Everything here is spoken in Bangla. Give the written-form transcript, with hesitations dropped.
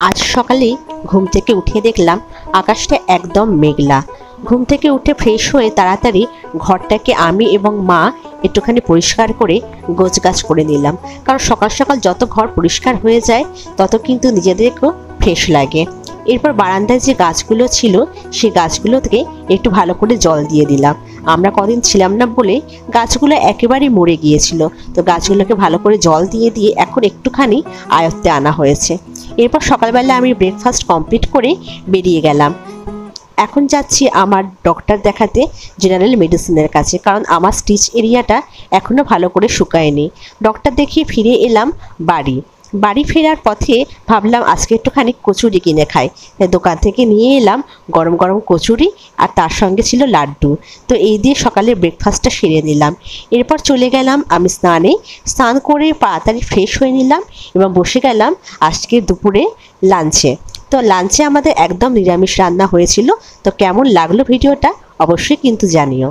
আজ সকালেই ঘুম থেকে উঠে দেখলাম আকাশটা একদম মেঘলা। ঘুম থেকে উঠে ফ্রেশ হয়ে তাড়াতাড়ি ঘরটাকে আমি এবং মা একটুখানি পরিষ্কার করে গোছগাছ করে নিলাম, কারণ সকাল সকাল যত ঘর পরিষ্কার হয়ে যায় তত কিন্তু নিজেদেরকেও ফ্রেশ লাগে। এরপর বারান্দায় যে গাছগুলো ছিল সেই গাছগুলোকে একটু ভালো করে জল দিয়ে দিলাম। আমরা কদিন ছিলাম না বলে গাছগুলো একেবারেই মরে গিয়েছিল, তো গাছগুলোকে ভালো করে জল দিয়ে দিয়ে এখন একটুখানি আয়ত্তে আনা হয়েছে। এরপর সকালবেলা আমি ব্রেকফাস্ট কমপ্লিট করে বেরিয়ে গেলাম। এখন যাচ্ছি আমার ডক্টর দেখাতে, জেনারেল মেডিসিনের কাছে, কারণ আমার স্টিচ এরিয়াটা এখনও ভালো করে শুকায়নি। ডক্টর দেখিয়ে ফিরে এলাম বাড়ি ফেরার পথে ভাবলাম আজকে একটুখানি কচুরি কিনে খাই। দোকান থেকে নিয়ে এলাম গরম গরম কচুরি, আর তার সঙ্গে ছিল লাড্ডু। তো এই দিয়ে সকালে ব্রেকফাস্টটা সেরে নিলাম। এরপর চলে গেলাম আমি স্নান করে তাড়াতাড়ি ফ্রেশ হয়ে নিলাম এবং বসে গেলাম আজকে দুপুরে লাঞ্চে। তো লাঞ্চে আমাদের একদম নিরামিষ রান্না হয়েছিল। তো কেমন লাগলো ভিডিওটা অবশ্যই কিন্তু জানিও।